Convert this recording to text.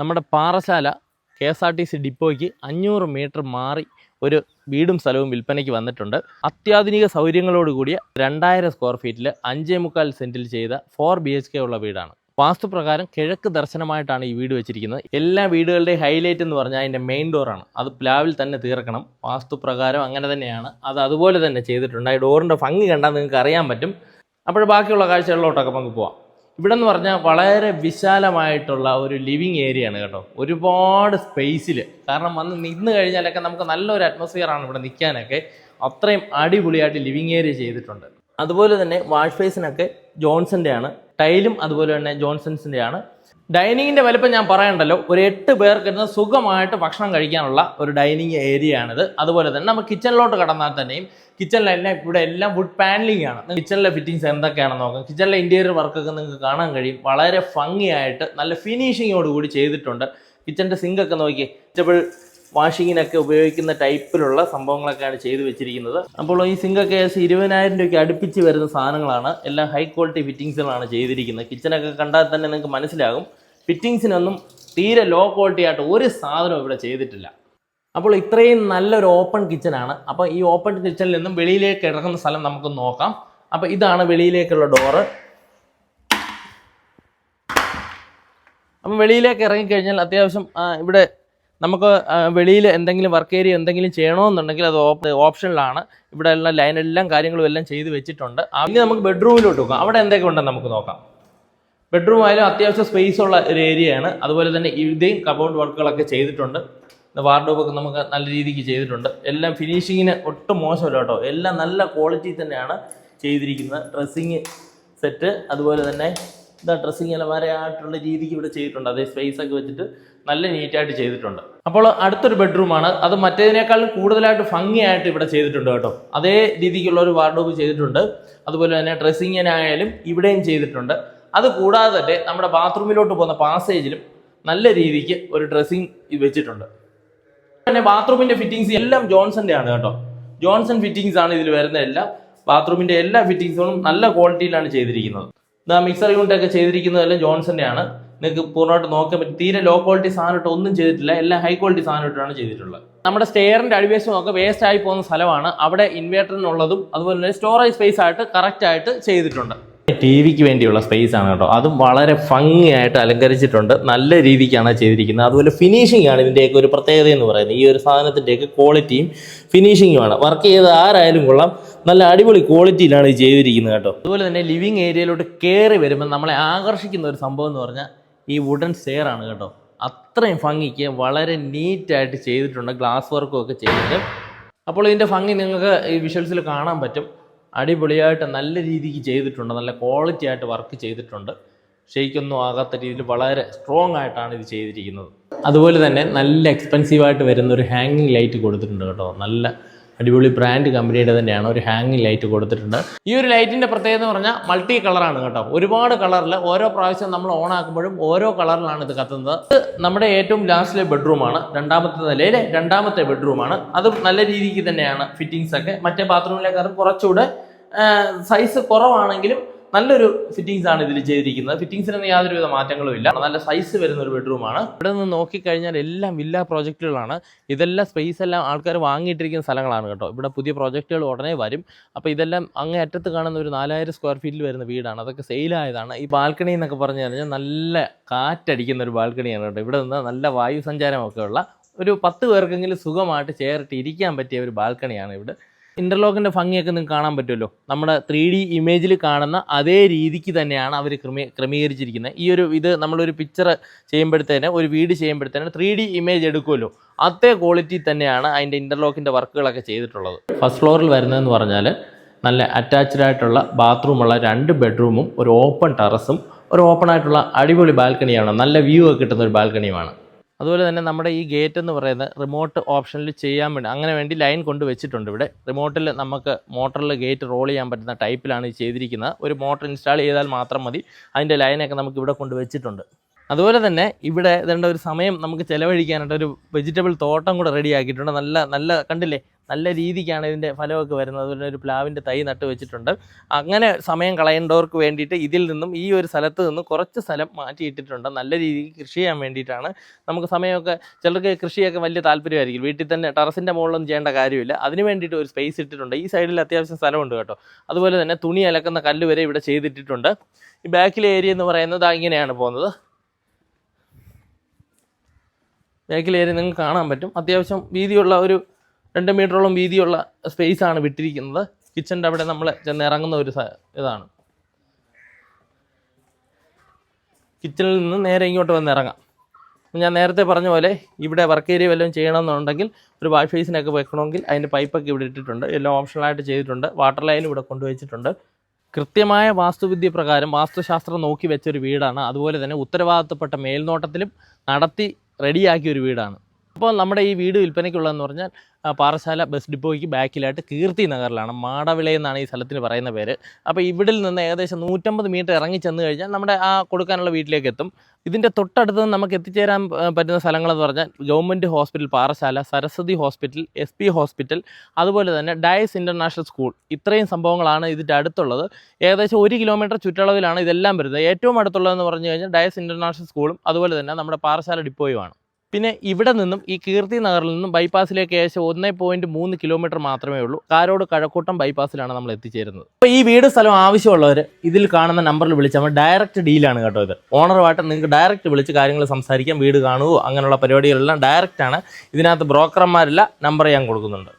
നമ്മുടെ Parassala KSRTC ഡിപ്പോയ്ക്ക് 500 metre മാറി ഒരു വീടും സ്ഥലവും വിൽപ്പനയ്ക്ക് വന്നിട്ടുണ്ട്. അത്യാധുനിക സൗകര്യങ്ങളോട് കൂടിയ 2000 സ്ക്വയർ ഫീറ്റിൽ 5.25 സെൻറ്റിൽ ചെയ്ത 4 BHK ഉള്ള വീടാണ്. വാസ്തുപ്രകാരം കിഴക്ക് ദർശനമായിട്ടാണ് ഈ വീട് വെച്ചിരിക്കുന്നത്. എല്ലാ വീടുകളുടെയും ഹൈലൈറ്റ് എന്ന് പറഞ്ഞാൽ അതിൻ്റെ മെയിൻ ഡോറാണ്. അത് പ്ലാവിൽ തന്നെ തീർക്കണം. വാസ്തുപ്രകാരം അങ്ങനെ തന്നെയാണ്. അത് അതുപോലെ തന്നെ ചെയ്തിട്ടുണ്ട്. ആ ഡോറിൻ്റെ ഭംഗി കണ്ടാൽ നിങ്ങൾക്ക് അറിയാൻ പറ്റും. അപ്പോൾ ബാക്കിയുള്ള കാഴ്ചകളിലോട്ടൊക്കെ നമുക്ക് പോവാം. ഇവിടെ എന്ന് പറഞ്ഞാൽ വളരെ വിശാലമായിട്ടുള്ള ഒരു ലിവിങ് ഏരിയ ആണ് കേട്ടോ. ഒരുപാട് സ്പേസിൽ, കാരണം വന്ന് നിന്ന് കഴിഞ്ഞാലൊക്കെ നമുക്ക് നല്ലൊരു അറ്റ്മോസ്ഫിയറാണ് ഇവിടെ നിൽക്കാനൊക്കെ. അത്രയും അടിപൊളിയായിട്ട് ലിവിങ് ഏരിയ ചെയ്തിട്ടുണ്ട്. അതുപോലെ തന്നെ വാഷ് ബേസിനൊക്കെ ജോൺസൻ്റെ ആണ്. ടൈലും അതുപോലെ തന്നെ ജോൺസൺസിൻ്റെ ആണ്. ഡൈനിങ്ങിൻ്റെ വലുപ്പം ഞാൻ പറയണ്ടല്ലോ, ഒരു 8 പേർക്ക് സുഖമായിട്ട് ഭക്ഷണം കഴിക്കാനുള്ള ഒരു ഡൈനിങ് ഏരിയ ആണിത്. അതുപോലെ തന്നെ നമുക്ക് കിച്ചണിലോട്ട് കടന്നാൽ തന്നെയും കിച്ചണിലെല്ലാം ഇവിടെ എല്ലാം വുഡ് പാനലിംഗ് ആണ്. കിച്ചണിലെ ഫിറ്റിങ്സ് എന്തൊക്കെയാണെന്ന് നോക്കാം. കിച്ചണിലെ ഇൻറ്റീരിയർ വർക്കൊക്കെ നിങ്ങൾക്ക് കാണാൻ കഴിയും. വളരെ ഭംഗിയായിട്ട് നല്ല ഫിനിഷിങ്ങോട് കൂടി ചെയ്തിട്ടുണ്ട്. കിച്ചണിൻ്റെ സിങ്കൊക്കെ നോക്കി വെജിറ്റബിൾ വാഷിങ്ങിനൊക്കെ ഉപയോഗിക്കുന്ന ടൈപ്പിലുള്ള സംഭവങ്ങളൊക്കെയാണ് ചെയ്തു വെച്ചിരിക്കുന്നത്. അപ്പോൾ ഈ സിങ്കൊക്കെ 20,000 രൂപയ്ക്ക് അടുപ്പിച്ച് വരുന്ന സാധനങ്ങളാണ്. എല്ലാം ഹൈ ക്വാളിറ്റി ഫിറ്റിങ്സുകളാണ് ചെയ്തിരിക്കുന്നത്. കിച്ചണൊക്കെ കണ്ടാൽ തന്നെ നിങ്ങൾക്ക് മനസ്സിലാകും, ഫിറ്റിങ്സിനൊന്നും തീരെ ലോ ക്വാളിറ്റി ആയിട്ട് ഒരു സാധനവും ഇവിടെ ചെയ്തിട്ടില്ല. അപ്പോൾ ഇത്രയും നല്ലൊരു ഓപ്പൺ കിച്ചനാണ്. അപ്പോൾ ഈ ഓപ്പൺ കിച്ചണിൽ നിന്നും വെളിയിലേക്ക് ഇറങ്ങുന്ന സ്ഥലം നമുക്ക് നോക്കാം. അപ്പോൾ ഇതാണ് വെളിയിലേക്കുള്ള ഡോറ്. അപ്പോൾ വെളിയിലേക്ക് ഇറങ്ങിക്കഴിഞ്ഞാൽ അത്യാവശ്യം ഇവിടെ നമുക്ക് വെളിയിൽ എന്തെങ്കിലും വർക്ക് ഏരിയ എന്തെങ്കിലും ചെയ്യണമെന്നുണ്ടെങ്കിൽ അത് ഓപ്ഷനിലാണ്. ഇവിടെ ഉള്ള ലൈനെല്ലാം കാര്യങ്ങളും എല്ലാം ചെയ്ത് വെച്ചിട്ടുണ്ട്. ഇനി നമുക്ക് ബെഡ്റൂമിലോട്ട് നോക്കാം. അവിടെ എന്തൊക്കെ ഉണ്ടെന്ന് നമുക്ക് നോക്കാം. ബെഡ്റൂം ആയാലും അത്യാവശ്യം സ്പേസ് ഉള്ള ഒരു ഏരിയയാണ്. അതുപോലെ തന്നെ ഇവിടെയും കബോർഡ് വർക്കുകളൊക്കെ ചെയ്തിട്ടുണ്ട്. വാർഡ്രോബൊക്കെ നമുക്ക് നല്ല രീതിക്ക് ചെയ്തിട്ടുണ്ട്. എല്ലാം ഫിനിഷിങ്ങിന് ഒട്ടും മോശമല്ല കേട്ടോ. എല്ലാം നല്ല ക്വാളിറ്റി തന്നെയാണ് ചെയ്തിരിക്കുന്നത്. ഡ്രസ്സിങ് സെറ്റ് അതുപോലെ തന്നെ ഡ്രസ്സിങ് അലമാരയായിട്ടുള്ള രീതിക്ക് ഇവിടെ ചെയ്തിട്ടുണ്ട്. അതേ സ്പേസ് ഒക്കെ വെച്ചിട്ട് നല്ല നീറ്റായിട്ട് ചെയ്തിട്ടുണ്ട്. അപ്പോൾ അടുത്തൊരു ബെഡ്റൂമാണ്. അത് മറ്റേതിനേക്കാളും കൂടുതലായിട്ട് ഭംഗിയായിട്ട് ഇവിടെ ചെയ്തിട്ടുണ്ട് കേട്ടോ. അതേ രീതിക്കുള്ള ഒരു വാർഡ്രോബ് ചെയ്തിട്ടുണ്ട്. അതുപോലെ തന്നെ ഡ്രസ്സിങ്ങിനായാലും ഇവിടെയും ചെയ്തിട്ടുണ്ട്. അത് കൂടാതെ തന്നെ നമ്മുടെ ബാത്റൂമിലോട്ട് പോകുന്ന പാസേജിലും നല്ല രീതിക്ക് ഒരു ഡ്രസ്സിങ് വെച്ചിട്ടുണ്ട്. പിന്നെ ബാത്റൂമിന്റെ ഫിറ്റിങ്സ് എല്ലാം ജോൺസന്റെ ആണ് കേട്ടോ. ജോൺസൺ ഫിറ്റിങ്സ് ആണ് ഇതിൽ വരുന്ന എല്ലാം. ബാത്റൂമിന്റെ എല്ലാ ഫിറ്റിങ്സുകളും നല്ല ക്വാളിറ്റിയിലാണ് ചെയ്തിരിക്കുന്നത്. മിക്സർ യൂണിറ്റ് ഒക്കെ ചെയ്തിരിക്കുന്നതെല്ലാം ജോൺസന്റെ ആണ്. നിങ്ങൾക്ക് പൂർണ്ണമായിട്ട് നോക്കാൻ പറ്റും. തീരെ ലോ ക്വാളിറ്റി സാധനമായിട്ട് ഒന്നും ചെയ്തിട്ടില്ല. എല്ലാം ഹൈ ക്വാളിറ്റി സാധനമായിട്ടാണ് ചെയ്തിട്ടുള്ളത്. നമ്മുടെ സ്റ്റെയറിന്റെ അടിവേശം ഒക്കെ വേസ്റ്റ് ആയി പോകുന്ന സ്ഥലമാണ്. അവിടെ ഇൻവേർട്ടറിനുള്ളതും അതുപോലെ തന്നെ സ്റ്റോറേജ് സ്പേസ് ആയിട്ട് കറക്റ്റ് ആയിട്ട് ചെയ്തിട്ടുണ്ട്. TV വേണ്ടിയുള്ള സ്പേസ് ആണ് കേട്ടോ. അതും വളരെ ഭംഗിയായിട്ട് അലങ്കരിച്ചിട്ടുണ്ട്. നല്ല രീതിക്കാണ് ചെയ്തിരിക്കുന്നത്. അതുപോലെ ഫിനിഷിംഗ് ആണ് ഇതിൻ്റെയൊക്കെ ഒരു പ്രത്യേകത എന്ന് പറയുന്നത്. ഈ ഒരു സാധനത്തിൻ്റെയൊക്കെ ക്വാളിറ്റിയും ഫിനിഷിങ്ങുമാണ്. വർക്ക് ചെയ്ത് ആരായാലും കൊള്ളാം. നല്ല അടിപൊളി ക്വാളിറ്റിയിലാണ് ഇത് ചെയ്തിരിക്കുന്നത് കേട്ടോ. അതുപോലെ തന്നെ ലിവിങ് ഏരിയയിലോട്ട് കയറി വരുമ്പോൾ നമ്മളെ ആകർഷിക്കുന്ന ഒരു സംഭവം എന്ന് പറഞ്ഞാൽ ഈ വുഡൻ സ്റ്റെയർ ആണ് കേട്ടോ. അത്രയും ഭംഗിക്ക് വളരെ നീറ്റായിട്ട് ചെയ്തിട്ടുണ്ട്. ഗ്ലാസ് വർക്കും ഒക്കെ ചെയ്തിട്ട്. അപ്പോൾ ഇതിൻ്റെ ഭംഗി നിങ്ങൾക്ക് ഈ വിഷ്വൽസിൽ കാണാൻ പറ്റും. അടിപൊളിയായിട്ട് നല്ല രീതിക്ക് ചെയ്തിട്ടുണ്ട്. നല്ല ക്വാളിറ്റി ആയിട്ട് വർക്ക് ചെയ്തിട്ടുണ്ട്. ഷെയ്ക്കൊന്നും ആകാത്ത രീതിയിൽ വളരെ സ്ട്രോങ് ആയിട്ടാണ് ഇത് ചെയ്തിരിക്കുന്നത്. അതുപോലെ തന്നെ നല്ല എക്സ്പെൻസീവായിട്ട് വരുന്ന ഒരു ഹാങ്ങിങ് ലൈറ്റ് കൊടുത്തിട്ടുണ്ട് കേട്ടോ. നല്ല അടിപൊളി ബ്രാൻഡ് കമ്പനിയുടെ തന്നെയാണ് ഒരു ഹാങ്ങിങ് ലൈറ്റ് കൊടുത്തിട്ടുണ്ട്. ഈ ഒരു ലൈറ്റിൻ്റെ പ്രത്യേകത എന്ന് പറഞ്ഞാൽ മൾട്ടി കളറാണ് കേട്ടോ. ഒരുപാട് കളറിൽ ഓരോ പ്രാവശ്യം നമ്മൾ ഓൺ ആക്കുമ്പോഴും ഓരോ കളറിലാണ് ഇത് കത്തുന്നത്. ഇത് നമ്മുടെ ഏറ്റവും ലാസ്റ്റിലെ ബെഡ്റൂമാണ്. രണ്ടാമത്തെ നിലയിലെ രണ്ടാമത്തെ ബെഡ്റൂമാണ്. അത് നല്ല രീതിക്ക് തന്നെയാണ് ഫിറ്റിങ്സ് ഒക്കെ. മറ്റേ ബാത്റൂമിലേക്കാളും കുറച്ചുകൂടെ സൈസ് കുറവാണെങ്കിലും നല്ലൊരു ഫിറ്റിങ്സ് ആണ് ഇതിൽ ചെയ്തിരിക്കുന്നത്. ഫിറ്റിങ്സിനൊന്നും യാതൊരുവിധ മാറ്റങ്ങളും ഇല്ല. നല്ല സൈസ് വരുന്ന ഒരു ബെഡ്റൂമാണ്. ഇവിടെ നിന്ന് നോക്കിക്കഴിഞ്ഞാൽ എല്ലാം വില്ല പ്രോജക്റ്റുകളാണ്. ഇതെല്ലാം സ്പേസ് എല്ലാം ആൾക്കാർ വാങ്ങിയിട്ടിരിക്കുന്ന സ്ഥലങ്ങളാണ് കേട്ടോ. ഇവിടെ പുതിയ പ്രോജക്റ്റുകൾ ഉടനെ വരും. അപ്പോൾ ഇതെല്ലാം അങ്ങേ അറ്റത്ത് കാണുന്ന ഒരു 4000 സ്ക്വയർ ഫീറ്റിൽ വരുന്ന വീടാണ്. അതൊക്കെ സെയിലായതാണ്. ഈ ബാൽക്കണി എന്നൊക്കെ പറഞ്ഞു കഴിഞ്ഞാൽ നല്ല കാറ്റടിക്കുന്ന ഒരു ബാൽക്കണിയാണ് കേട്ടോ. ഇവിടെ നിന്ന് നല്ല വായു സഞ്ചാരമൊക്കെ ഉള്ള ഒരു 10 പേർക്കെങ്കിലും സുഖമായിട്ട് ചേർത്ത് ഇരിക്കാൻ പറ്റിയ ഒരു ബാൽക്കണിയാണ് ഇവിടെ. ഇൻ്റർലോക്കിൻ്റെ ഭംഗിയൊക്കെ നിങ്ങൾക്ക് കാണാൻ പറ്റുമല്ലോ. നമ്മുടെ 3D ഇമേജിൽ കാണുന്ന അതേ രീതിക്ക് തന്നെയാണ് അവർ ക്രമീകരിച്ചിരിക്കുന്നത്. ഈ ഒരു ഇത് നമ്മളൊരു പിക്ചർ ചെയ്യുമ്പോഴത്തേന്, ഒരു വീട് ചെയ്യുമ്പോഴത്തേന് 3D ഇമേജ് എടുക്കുമല്ലോ, അതേ ക്വാളിറ്റി തന്നെയാണ് അതിൻ്റെ ഇൻ്റർലോക്കിൻ്റെ വർക്കുകളൊക്കെ ചെയ്തിട്ടുള്ളത്. ഫസ്റ്റ് ഫ്ലോറിൽ വരുന്നതെന്ന് പറഞ്ഞാൽ നല്ല അറ്റാച്ച്ഡ് ആയിട്ടുള്ള ബാത്റൂമുള്ള 2 ബെഡ്റൂമും ഒരു ഓപ്പൺ ടെറസും ഒരു ഓപ്പൺ ആയിട്ടുള്ള അടിപൊളി ബാൽക്കണിയാണ്. നല്ല വ്യൂ ഒക്കെ കിട്ടുന്ന ഒരു ബാൽക്കണിയുമാണ്. അതുപോലെ തന്നെ നമ്മുടെ ഈ ഗേറ്റ് എന്ന് പറയുന്നത് റിമോട്ട് ഓപ്ഷനിൽ ചെയ്യാൻ വേണ്ടി അങ്ങനെ വേണ്ടി ലൈൻ കൊണ്ട് വെച്ചിട്ടുണ്ട്. ഇവിടെ റിമോട്ടിൽ നമുക്ക് മോട്ടറിൽ ഗേറ്റ് റോൾ ചെയ്യാൻ പറ്റുന്ന ടൈപ്പിലാണ് ഇത് ചെയ്തിരിക്കുന്നത്. ഒരു മോട്ടർ ഇൻസ്റ്റാൾ ചെയ്താൽ മാത്രം മതി. അതിൻ്റെ ലൈനൊക്കെ നമുക്ക് ഇവിടെ കൊണ്ട് വെച്ചിട്ടുണ്ട്. അതുപോലെ തന്നെ ഇവിടെ ഇതേണ്ട ഒരു സമയം നമുക്ക് ചിലവഴിക്കാനായിട്ട് ഒരു വെജിറ്റബിൾ തോട്ടം കൂടെ റെഡി ആക്കിയിട്ടുണ്ട്. നല്ല കണ്ടില്ലേ, നല്ല രീതിക്കാണ് ഇതിൻ്റെ ഫലമൊക്കെ വരുന്നത്. അതുപോലെ ഒരു പ്ലാവിൻ്റെ തൈ നട്ട് വെച്ചിട്ടുണ്ട്. അങ്ങനെ സമയം കളയേണ്ടവർക്ക് വേണ്ടിയിട്ട് ഇതിൽ നിന്നും ഈ ഒരു സ്ഥലത്ത് നിന്ന് കുറച്ച് സ്ഥലം മാറ്റിയിട്ടിട്ടുണ്ട്. നല്ല രീതിക്ക് കൃഷി ചെയ്യാൻ വേണ്ടിയിട്ടാണ്. നമുക്ക് സമയമൊക്കെ ചിലർക്ക് കൃഷിയൊക്കെ വലിയ താല്പര്യമായിരിക്കും. വീട്ടിൽ തന്നെ ടെറസിൻ്റെ മുകളിലൊന്നും ചെയ്യേണ്ട കാര്യമില്ല. അതിന് വേണ്ടിയിട്ട് ഒരു സ്പേസ് ഇട്ടിട്ടുണ്ട്. ഈ സൈഡിൽ അത്യാവശ്യം സ്ഥലമുണ്ട് കേട്ടോ. അതുപോലെ തന്നെ തുണി അലക്കുന്ന കല്ല് വരെ ഇവിടെ ചെയ്തിട്ടിട്ടുണ്ട്. ഈ ബാക്കിലെ ഏരിയ എന്ന് പറയുന്നത് ഇങ്ങനെയാണ് പോകുന്നത്. ബാക്കിലെ ഏരിയ നിങ്ങൾക്ക് കാണാൻ പറ്റും. അത്യാവശ്യം വീതിയുള്ള ഒരു 2 മീറ്ററോളം വീതിയുള്ള സ്പേസാണ് വിട്ടിരിക്കുന്നത്. കിച്ചൻ്റെ അവിടെ നമ്മൾ ചെന്ന് ഇറങ്ങുന്ന ഒരു ഇതാണ്. കിച്ചണിൽ നിന്ന് നേരെ ഇങ്ങോട്ട് വന്ന് ഇറങ്ങാം. ഞാൻ നേരത്തെ പറഞ്ഞ പോലെ ഇവിടെ വർക്ക് ഏരിയ വല്ലതും ചെയ്യണമെന്നുണ്ടെങ്കിൽ ഒരു വാഷ് ബേസിനൊക്കെ വെക്കണമെങ്കിൽ അതിൻ്റെ പൈപ്പൊക്കെ ഇവിടെ ഇട്ടിട്ടുണ്ട്. എല്ലാം ഓപ്ഷണലായിട്ട് ചെയ്തിട്ടുണ്ട്. വാട്ടർ ലൈനും ഇവിടെ കൊണ്ടുവച്ചിട്ടുണ്ട്. കൃത്യമായ വാസ്തുവിദ്യ പ്രകാരം വാസ്തുശാസ്ത്രം നോക്കി വെച്ചൊരു വീടാണ്. അതുപോലെ തന്നെ ഉത്തരവാദിത്തപ്പെട്ട മേൽനോട്ടത്തിലും നടത്തി റെഡിയാക്കിയ ഒരു വീടാണ്. അപ്പോൾ നമ്മുടെ ഈ വീട് വിൽപ്പനയ്ക്കുള്ളതെന്ന് പറഞ്ഞാൽ പാറശാല ബസ് ഡിപ്പോയ്ക്ക് ബാക്കിലായിട്ട് കീർത്തി നഗറിലാണ്. മാടവിള എന്നാണ് ഈ സ്ഥലത്തിന് പറയുന്ന പേര്. അപ്പോൾ ഇവിടെ നിന്ന് ഏകദേശം 150 മീറ്റർ ഇറങ്ങി ചെന്ന് കഴിഞ്ഞാൽ നമ്മുടെ ആ കൊടുക്കാനുള്ള വീട്ടിലേക്ക് എത്തും. ഇതിൻ്റെ തൊട്ടടുത്ത് നമുക്ക് എത്തിച്ചേരാൻ പറ്റുന്ന സ്ഥലങ്ങളെന്ന് പറഞ്ഞാൽ government hospital Parassala, Saraswathi hospital, SP hospital, അതുപോലെ തന്നെ ഡയസ് ഇൻ്റർനാഷണൽ സ്കൂൾ. ഇത്രയും സംഭവങ്ങളാണ് ഇതിൻ്റെ അടുത്തുള്ളത്. ഏകദേശം 1 കിലോമീറ്റർ ചുറ്റളവിലാണ് ഇതെല്ലാം വരുന്നത്. ഏറ്റവും അടുത്തുള്ളതെന്ന് പറഞ്ഞു കഴിഞ്ഞാൽ ഡയസ് ഇൻ്റർനാഷണൽ സ്കൂളും അതുപോലെ തന്നെ നമ്മുടെ പാറശാല ഡിപ്പോയുമാണ്. പിന്നെ ഇവിടെ നിന്നും ഈ കീർത്തി നഗറിൽ നിന്നും ബൈപ്പാസിലേക്ക് ഏകദേശം 1.3 കിലോമീറ്റർ മാത്രമേ ഉള്ളൂ. കാരോട് കഴക്കൂട്ടം ബൈപ്പാസിലാണ് നമ്മൾ എത്തിച്ചേരുന്നത്. അപ്പോൾ ഈ വീട് സ്ഥലം ആവശ്യമുള്ളവർ ഇതിൽ കാണുന്ന നമ്പറിൽ വിളിച്ചാൽ ഡയറക്റ്റ് ഡീലാണ് കേട്ടോ. ഇത് ഓണറുമായിട്ട് നിങ്ങൾക്ക് ഡയറക്റ്റ് വിളിച്ച് കാര്യങ്ങൾ സംസാരിക്കാം. വീട് കാണുകയോ അങ്ങനെയുള്ള പരിപാടികളെല്ലാം ഡയറക്റ്റാണ്. ഇതിനകത്ത് ബ്രോക്കർമാരില്ല. നമ്പർ ഞാൻ കൊടുക്കുന്നുണ്ട്.